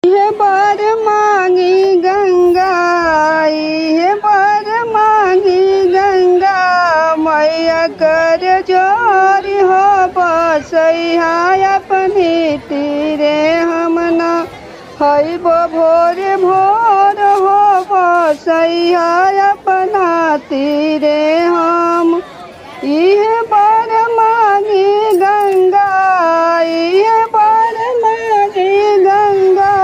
है बर मांगी गंगा, है बर मांगी गंगा, मैया कर जोर हो बसैया अपनी तीरे हमना है भोर भोर हो बसैया अपना तीरे हम। इह बर मांगी गंगा, इह बर मांगी गंगा,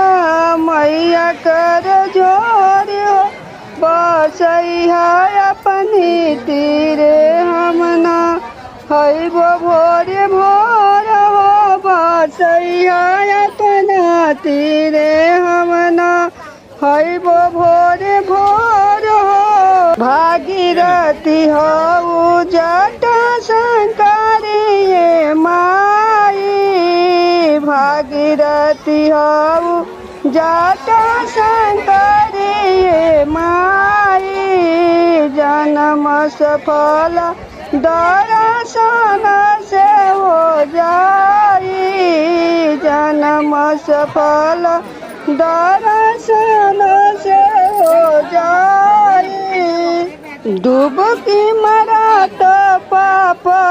मैया कर जोर हो बसैया अपनी तीरे हमना है भोर भोर हो बसैया अपना तीरे हमना है भोर भोर हो। भागीरथी हो जटा शंकरी ये माई, भागीरथी हो जटा शंकरी ये माई, जन्म सफल दर्शन से हो जाई, जन्म सफल दर्शन से हो जाई। डुबकी मरा तो पापा,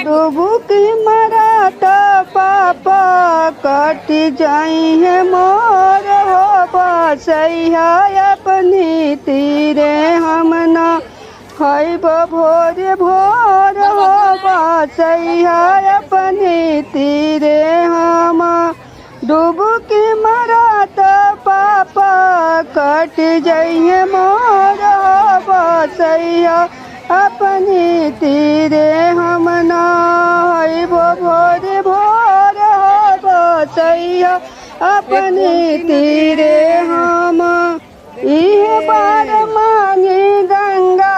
डुबकी मरा तो पापा, कट जाई है मोर हो बसैया अपनी तीरे हमना है भोर भोर हो बसैया अपनी तीरे हम। डुबकी मरा तो पापा, कट जाइए मोर हो बसैया अपनी तीरे हमना है भोर भोर हो बसैया अपनी तीरे हम। इह बार मांगी गंगा,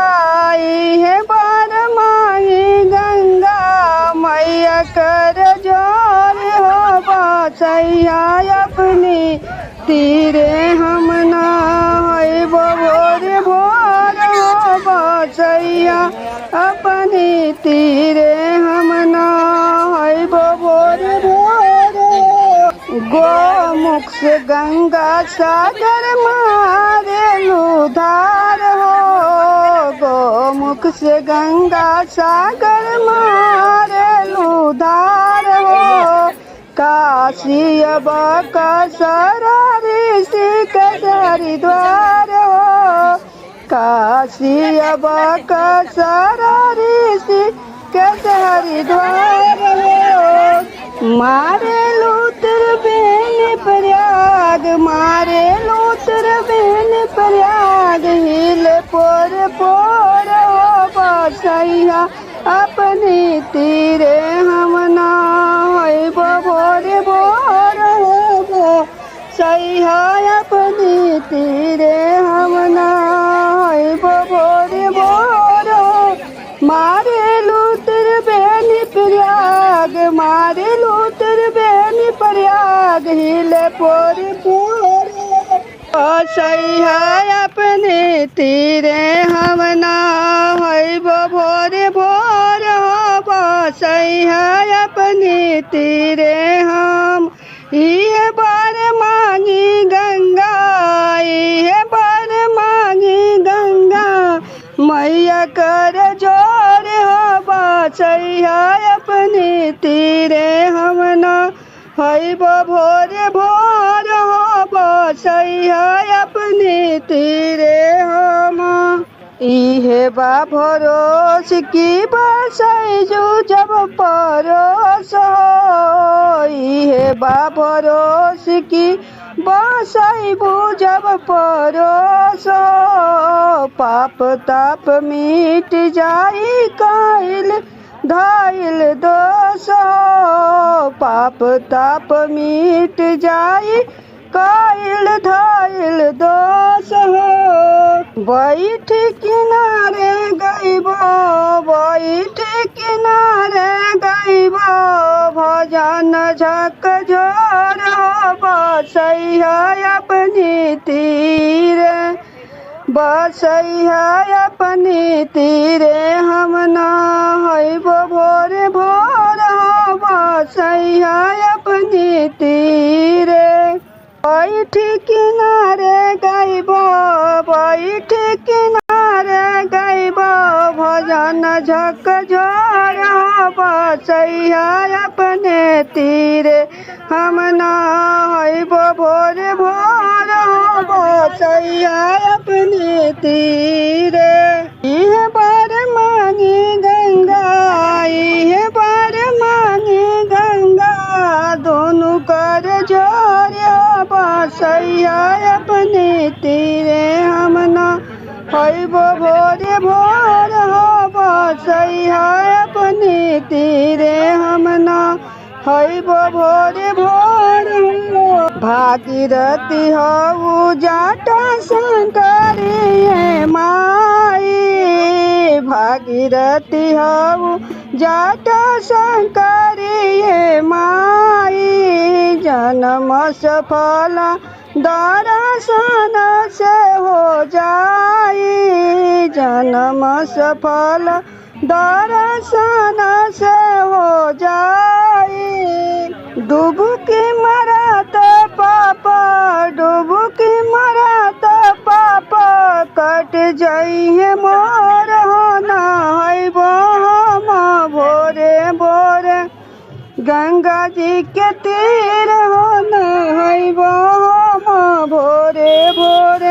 इह बार मांगी गंगा, मैया कर जोर हो बसैया अपनी तीरे हमना है भोर भोर हो बसैया अपनी तीरे हमना है भोर भोर। गोमुख से गंगा सागर मारे लुधार हो, गोमुख से गंगा सागर मारे लुधार हो, काशी अब कसरा ऋषिकेश हरिद्वार हो, काशी अब कसरा ऋषिकेश हरिद्वार हो। मारे लूतर बेन प्रयाग, मारे लूतर बेन प्रयाग, हिल पोर पोर हो बसैया अपनी तीरे हमना है भोर भोर हो बसैया अपनी तीरे हमना है भोर भोर हो। मारे लूतर बेन प्रयाग, मारे लूतर बेन प्रयाग, हिले पोर पोर बसैया अपने तीरे हमना है भोर भोर हो बसैया अपने तीरे हम। इह बार मांगी गंगा, इह बार मांगी गंगा, मैया कर जोर हो बसैया अपनी तीरे हमना है भोर भोर हो बसैया अपनी तीरे हम। इहे बा भरोस की बसै जो जब परोस हो, इहे बा भरोस की बसै जब परोस हो, पाप ताप मिट जाई काइल धाइल दोष हो, पाप ताप मिट जाई काइल धाइल दोष हो। बैठ किनारे गईबो, बैठ किनारे गईबो, भजन झक झोर हो बसैया अपनी तीरे, बसैया अपनी तीरे हमना है भोर भोर हो बसैया अपनी तीरे। बैठी किनारे गाइब बैठी किनारे गाइब भजन झकझोर बसैया अपने तीरे हम नहैब भोर भोर बसैया अपने तीरे। इह बार मांगी गंगा इह बार मांगी गंगा दोनों कर जोरिया बसैया अपने तीरे हम नहैब भोर भोर बसैया अपने तीरे हम नहैब भोर भोर। भागीरथी हऊ जाटा शंकरी माई भागीरथी हऊ जाटा शंकरी माई जन्म सफल दर्शन से हो जाई जन्म सफल दर्शन से हो जाई। डुबकी मरत पाप डुबकी मरत पाप कट जाइए मोर नहैब हम भोरे भोरे गंगा जी के तीर नहैब हम भोरे भोरे।